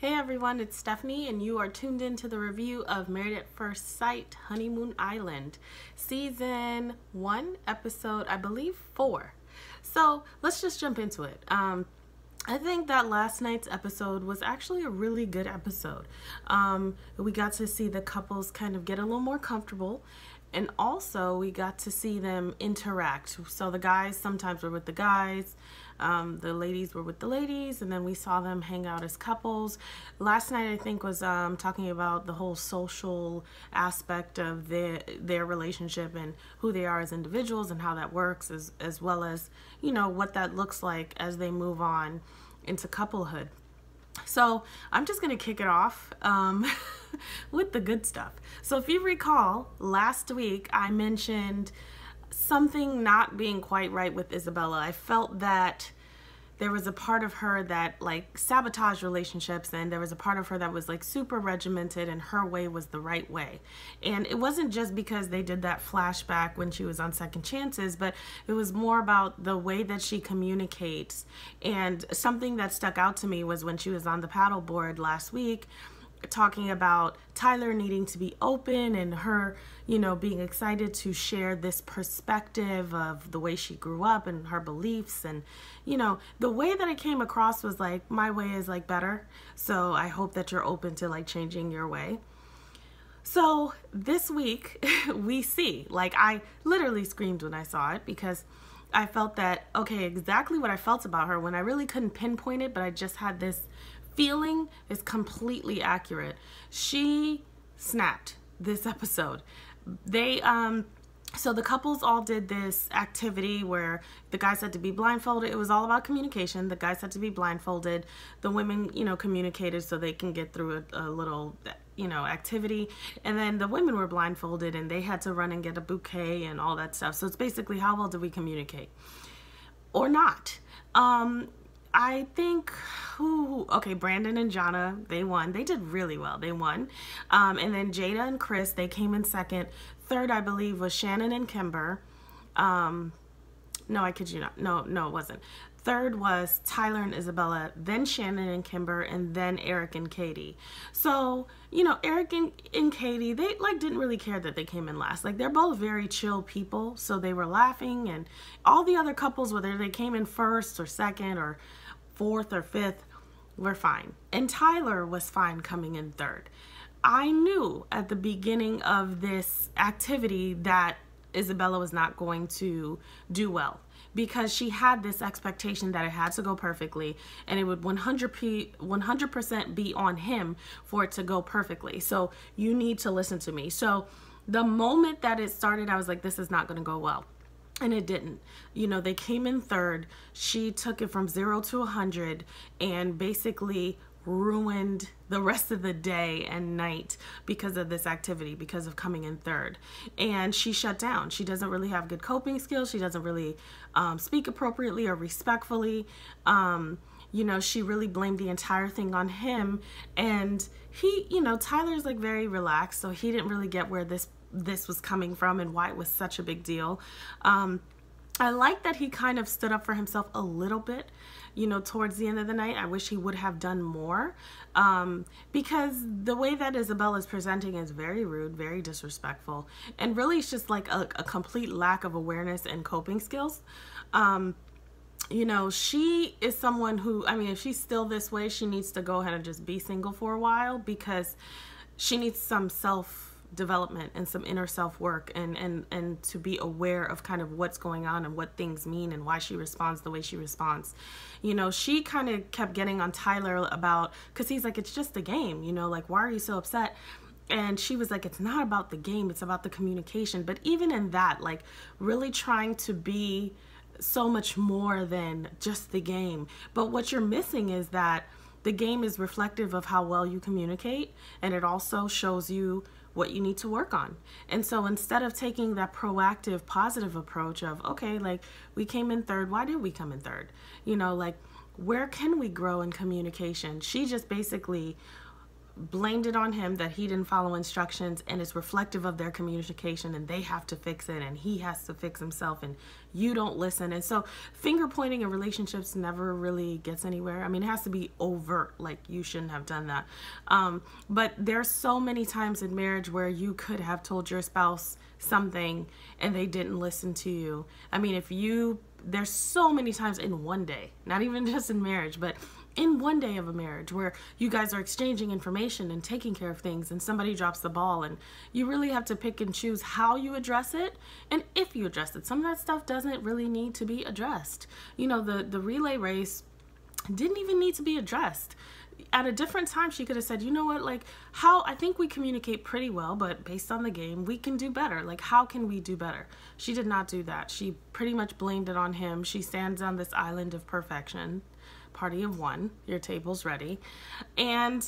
Hey everyone, it's Stephanie, and you are tuned in to the review of Married at First Sight, Honeymoon Island, Season 1, Episode, I believe, 4. So let's just jump into it. I think that last night's episode was actually a really good episode. We got to see the couples kind of get a little more comfortable, and also we got to see them interact. So the guys sometimes were with the guys, the ladies were with the ladies, and then we saw them hang out as couples. Last night I think was talking about the whole social aspect of their relationship and who they are as individuals and how that works, as well as, you know, what that looks like as they move on into couplehood. So I'm just going to kick it off with the good stuff. So if you recall, last week I mentioned something not being quite right with Isabella. I felt that there was a part of her that like sabotaged relationships, and there was a part of her that was like super regimented, and her way was the right way. And it wasn't just because they did that flashback when she was on Second Chances, but it was more about the way that she communicates. And something that stuck out to me was when she was on the paddleboard last week, talking about Tyler needing to be open and her, you know, being excited to share this perspective of the way she grew up and her beliefs. And, you know, the way that it came across was like, my way is like better. So I hope that you're open to like changing your way. So this week we see, like, I literally screamed when I saw it, because I felt that, okay, exactly what I felt about her when I really couldn't pinpoint it, but I just had this feeling is completely accurate. She snapped this episode. So the couples all did this activity where the guys had to be blindfolded. It was all about communication. The guys had to be blindfolded. The women, you know, communicated so they can get through a little, you know, activity. And then the women were blindfolded and they had to run and get a bouquet and all that stuff. So it's basically, how well did we communicate or not? I think, okay, Brandon and Jonna, they won. They did really well. They won. And then Jada and Chris, they came in second. Third, I believe, was Shannon and Kimber. No, I kid you not. No, it wasn't. Third was Tyler and Isabella, then Shannon and Kimber, and then Eric and Katie. So, you know, Eric and Katie, they like didn't really care that they came in last. Like, they're both very chill people, so they were laughing, and all the other couples, whether they came in first or second or fourth or fifth, were fine. And Tyler was fine coming in third. I knew at the beginning of this activity that Isabella was not going to do well, because she had this expectation that it had to go perfectly, and it would 100% be on him for it to go perfectly. So you need to listen to me. So the moment that it started, I was like, this is not going to go well. And it didn't. You know, they came in third. She took it from 0 to 100 and basically ruined the rest of the day and night because of this activity, because of coming in third. And she shut down. She doesn't really have good coping skills. She doesn't really speak appropriately or respectfully. You know, she really blamed the entire thing on him. And he, you know, Tyler's like very relaxed, so he didn't really get where this was coming from and why it was such a big deal. I like that he kind of stood up for himself a little bit, you know, towards the end of the night. I wish he would have done more, because the way that Isabella is presenting is very rude, very disrespectful, and really it's just like a complete lack of awareness and coping skills. You know, she is someone who, I mean, if she's still this way, she needs to go ahead and just be single for a while, because she needs some self-development and some inner self-work, and to be aware of kind of what's going on and what things mean and why she responds the way she responds. You know, she kind of kept getting on Tyler about, because he's like, it's just a game, you know, like, why are you so upset? And she was like, it's not about the game, it's about the communication. But even in that, like, really trying to be so much more than just the game. But what you're missing is that the game is reflective of how well you communicate, and it also shows you what you need to work on. And so instead of taking that proactive, positive approach of, okay, like, we came in third, why did we come in third? You know, like, where can we grow in communication? She just basically blamed it on him that he didn't follow instructions, and it's reflective of their communication, and they have to fix it, and he has to fix himself, and you don't listen. And so finger pointing in relationships never really gets anywhere. I mean, it has to be overt, like you shouldn't have done that. But there's so many times in marriage where you could have told your spouse something and they didn't listen to you. I mean, there's so many times in one day, not even just in marriage, but in one day of a marriage where you guys are exchanging information and taking care of things, and somebody drops the ball, and you really have to pick and choose how you address it and if you address it. Some of that stuff doesn't really need to be addressed. You know, the relay race didn't even need to be addressed. At a different time, she could have said, you know what, like, I think we communicate pretty well, but based on the game, we can do better. Like, how can we do better? She did not do that. She pretty much blamed it on him. She stands on this island of perfection. Party of one, your table's ready, and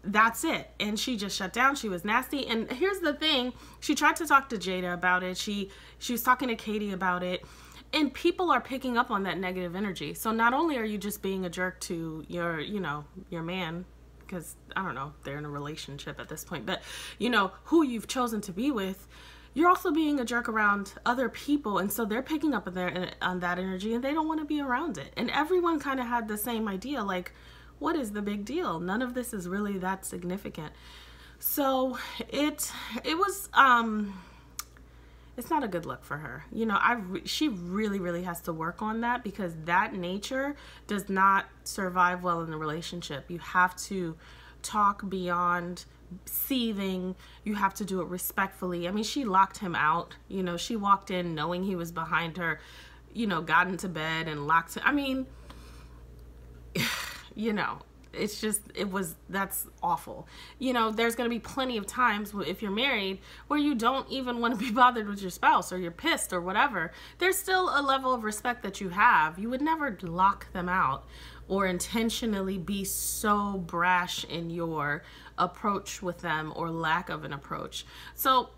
that's it. And she just shut down. She was nasty. And here's the thing, she tried to talk to Jada about it. She was talking to Katie about it, and people are picking up on that negative energy. So not only are you just being a jerk to your man, because I don't know, they're in a relationship at this point, but who you've chosen to be with, you're also being a jerk around other people, and so they're picking up on that energy, and they don't want to be around it. And everyone kind of had the same idea, like, what is the big deal? None of this is really that significant. So it was it's not a good look for her. She really, really has to work on that, because that nature does not survive well in a relationship. You have to talk beyond seething. You have to do it respectfully. I mean, she locked him out. She walked in knowing he was behind her, got into bed and locked him. I mean, it's just, that's awful. There's going to be plenty of times if you're married where you don't even want to be bothered with your spouse, or you're pissed or whatever. There's still a level of respect that you have. You would never lock them out or intentionally be so brash in your approach with them, or lack of an approach. So,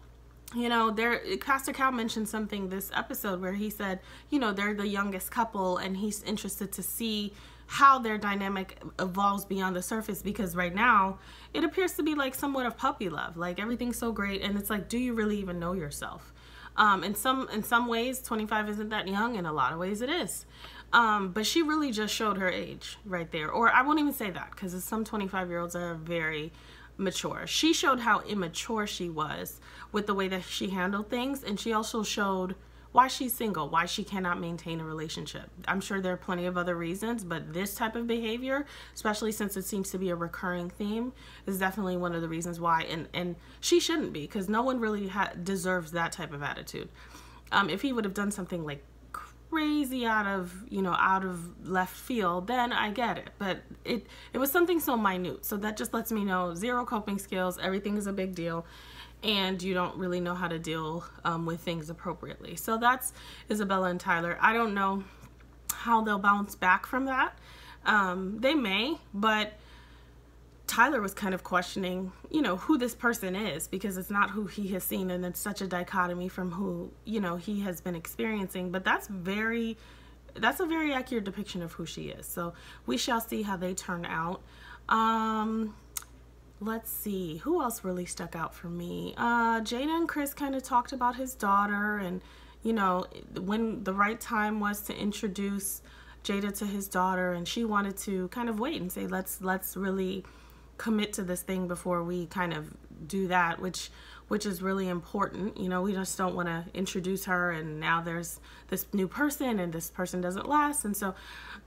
Pastor Cal mentioned something this episode where he said, they're the youngest couple, and he's interested to see how their dynamic evolves beyond the surface, because right now it appears to be like somewhat of puppy love. Like, everything's so great, and it's like, do you really even know yourself? In some ways 25 isn't that young, in a lot of ways it is. But she really just showed her age right there. Or I won't even say that, because some 25-year-olds are very mature. She showed how immature she was with the way that she handled things, and she also showed why she's single, why she cannot maintain a relationship. I'm sure there are plenty of other reasons, but this type of behavior, especially since it seems to be a recurring theme, is definitely one of the reasons why. And she shouldn't be, because no one really deserves that type of attitude. If he would have done something like crazy out of left field, then I get it. But it was something so minute. So that just lets me know zero coping skills, everything is a big deal, and you don't really know how to deal with things appropriately. So that's Isabella and Tyler. I don't know how they'll bounce back from that. They may, but Tyler was kind of questioning, who this person is, because it's not who he has seen, and it's such a dichotomy from who, he has been experiencing. But that's a very accurate depiction of who she is. So we shall see how they turn out. Let's see, who else really stuck out for me? Jada and Chris kind of talked about his daughter, and, when the right time was to introduce Jada to his daughter, and she wanted to kind of wait and say, let's really commit to this thing before we kind of do that, which is really important. We just don't want to introduce her and now there's this new person and this person doesn't last. And so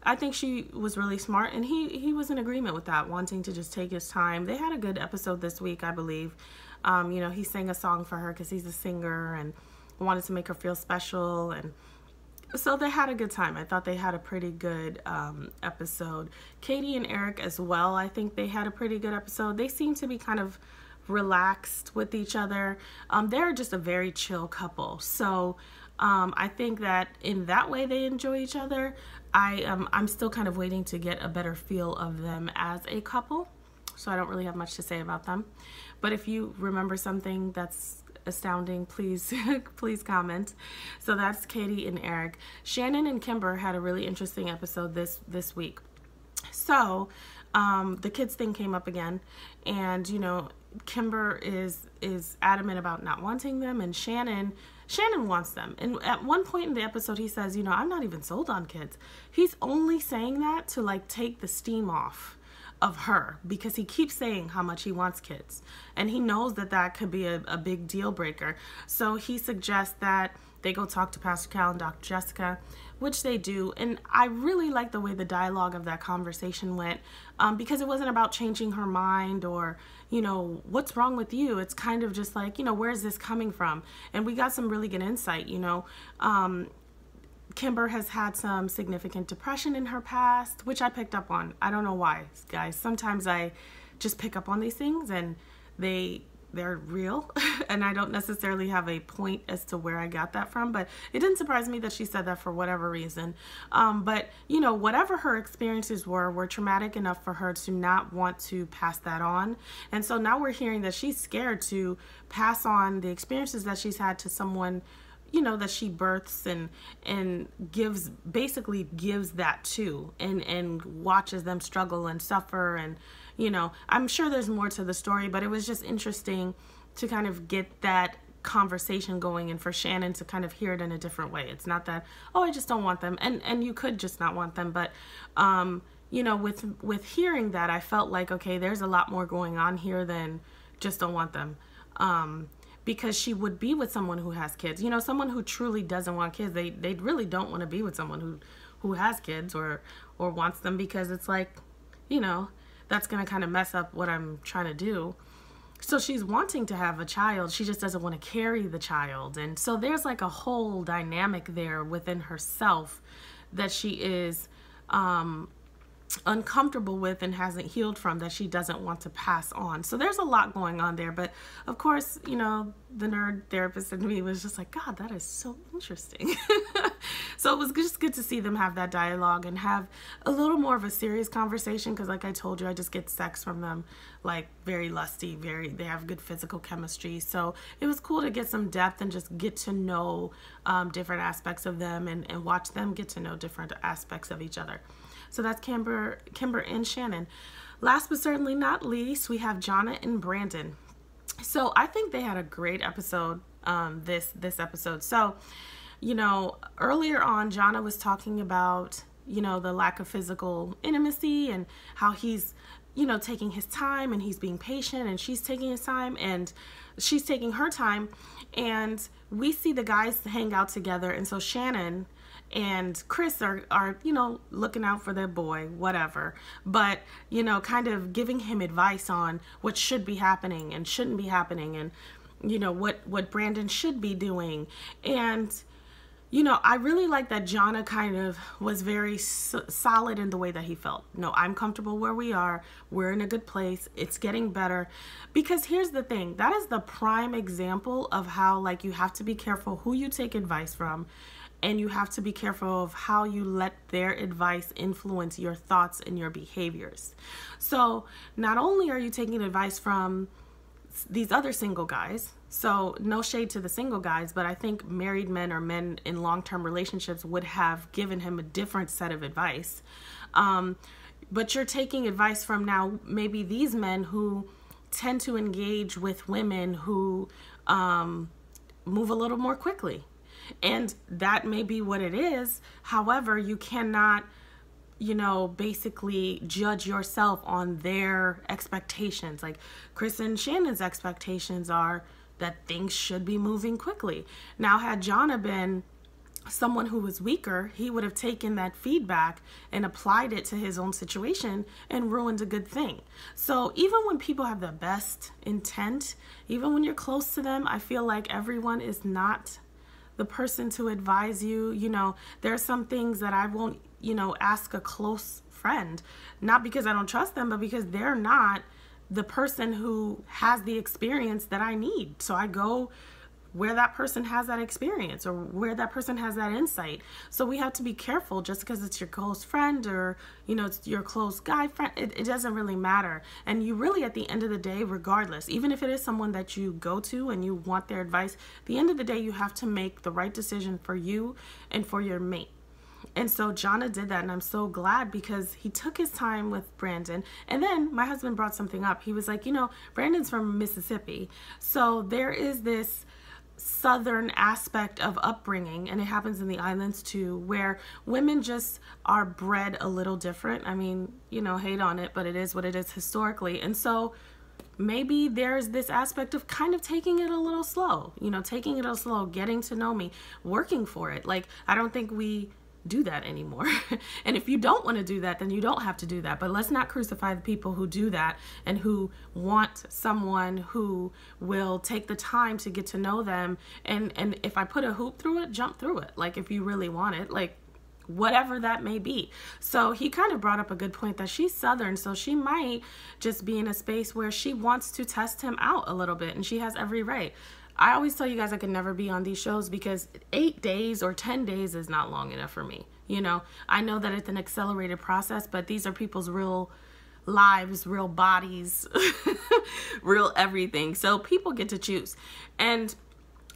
I think she was really smart, and he was in agreement with that, wanting to just take his time. They had a good episode this week, I believe. He sang a song for her because he's a singer and wanted to make her feel special, and so they had a good time. I thought they had a pretty good episode. Katie and Eric as well, I think they had a pretty good episode. They seem to be kind of relaxed with each other. They're just a very chill couple. So I think that in that way they enjoy each other. I'm still kind of waiting to get a better feel of them as a couple. So I don't really have much to say about them. But if you remember something that's astounding, please please comment. So that's Katie and Eric. Shannon and Kimber had a really interesting episode this week. So the kids thing came up again, and Kimber is adamant about not wanting them, and Shannon wants them. And at one point in the episode, he says, I'm not even sold on kids. He's only saying that to like take the steam off of her, because he keeps saying how much he wants kids, and he knows that could be a big deal breaker. So he suggests that they go talk to Pastor Cal and Dr. Jessica, which they do. And I really like the way the dialogue of that conversation went, because it wasn't about changing her mind or, what's wrong with you. It's kind of just like, where's this coming from? And we got some really good insight. Kimber has had some significant depression in her past, which I picked up on. I don't know why, guys. Sometimes I just pick up on these things, and they're real, and I don't necessarily have a point as to where I got that from, but it didn't surprise me that she said that for whatever reason. But whatever her experiences were traumatic enough for her to not want to pass that on. And so now we're hearing that she's scared to pass on the experiences that she's had to someone that she births and basically gives that to, and watches them struggle and suffer. And I'm sure there's more to the story, but it was just interesting to kind of get that conversation going, and for Shannon to kind of hear it in a different way. It's not that, oh, I just don't want them, and you could just not want them, but with hearing that, I felt like, okay, there's a lot more going on here than just don't want them. Because she would be with someone who has kids. Someone who truly doesn't want kids, they really don't want to be with someone who has kids or wants them, because it's like, that's going to kind of mess up what I'm trying to do. So she's wanting to have a child. She just doesn't want to carry the child. And so there's like a whole dynamic there within herself that she is uncomfortable with and hasn't healed from, that she doesn't want to pass on. So there's a lot going on there, but of course, the nerd therapist in me was just like, God, that is so interesting. So it was just good to see them have that dialogue and have a little more of a serious conversation, because like I told you, I just get sex from them, like very lusty, they have good physical chemistry. So it was cool to get some depth and just get to know different aspects of them, and watch them get to know different aspects of each other. So that's Kimber and Shannon. Last but certainly not least, we have Jonna and Brandon. So I think they had a great episode, this episode. So, earlier on, Jonna was talking about, the lack of physical intimacy, and how he's, taking his time, and he's being patient, and she's taking his time, and she's taking her time. And we see the guys hang out together. And so Shannon and Chris are looking out for their boy, whatever, but kind of giving him advice on what should be happening and shouldn't be happening, and what Brandon should be doing. And I really like that Jonna kind of was very solid in the way that he felt. No, I'm comfortable where we are. We're in a good place. It's getting better. Because here's the thing. That is the prime example of how, like, you have to be careful who you take advice from, and you have to be careful of how you let their advice influence your thoughts and your behaviors. So not only are you taking advice from these other single guys, so no shade to the single guys, but I think married men or men in long-term relationships would have given him a different set of advice. But you're taking advice from now maybe these men who tend to engage with women who move a little more quickly. And that may be what it is. However, you cannot, basically judge yourself on their expectations. Like Chris and Shannon's expectations are that things should be moving quickly. Now, had Jonna been someone who was weaker, he would have taken that feedback and applied it to his own situation and ruined a good thing. So even when people have the best intent, even when you're close to them, I feel like everyone is not the person to advise you. There are some things that I won't, ask a close friend, not because I don't trust them, but because they're not the person who has the experience that I need. So I go where that person has that experience or where that person has that insight. So we have to be careful. Just because it's your close friend or, it's your close guy friend, it doesn't really matter. And you really, at the end of the day, regardless, even if it is someone that you go to and you want their advice, at the end of the day, you have to make the right decision for you and for your mate. And so Jonna did that, and I'm so glad because he took his time with Brandon. And then my husband brought something up. He was like, you know, Brandon's from Mississippi, so there is this southern aspect of upbringing, and it happens in the islands too, where women just are bred a little different. I mean, you know, hate on it, but it is what it is historically. And so maybe there's this aspect of kind of taking it a little slow, you know, taking it a little slow, getting to know me, working for it. Like, I don't think we do that anymore. And if you don't want to do that, then you don't have to do that. But let's not crucify the people who do that and who want someone who will take the time to get to know them. And if I put a hoop through it, jump through it. Like, if you really want it, like, whatever that may be. So he kind of brought up a good point that she's Southern, so she might just be in a space where she wants to test him out a little bit, and she has every right. I always tell you guys I could never be on these shows because 8 days or 10 days is not long enough for me. You know, I know that it's an accelerated process, but these are people's real lives, real bodies, real everything. So people get to choose. And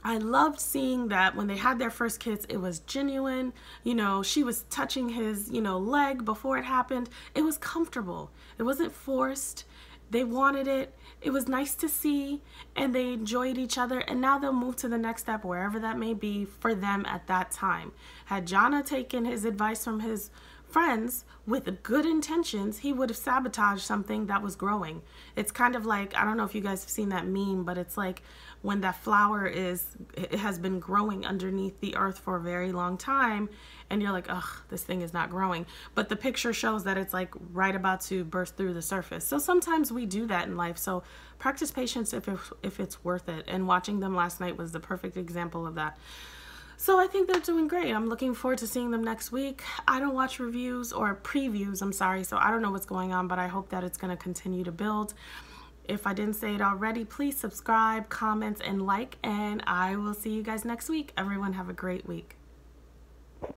I loved seeing that when they had their first kiss, it was genuine. You know, she was touching his, you know, leg before it happened. It was comfortable. It wasn't forced. They wanted it. It was nice to see, and they enjoyed each other, and now they'll move to the next step, wherever that may be for them at that time. Had Jonna taken his advice from his friends with good intentions, he would have sabotaged something that was growing. It's kind of like, I don't know if you guys have seen that meme, but it's like when that flower it has been growing underneath the earth for a very long time, and you're like, ugh, this thing is not growing. But the picture shows that it's like right about to burst through the surface. So sometimes we do that in life. So practice patience if it's worth it. And watching them last night was the perfect example of that. So I think they're doing great. I'm looking forward to seeing them next week. I don't watch reviews or previews, I'm sorry, so I don't know what's going on, but I hope that it's going to continue to build. If I didn't say it already, please subscribe, comment, and like, and I will see you guys next week. Everyone have a great week.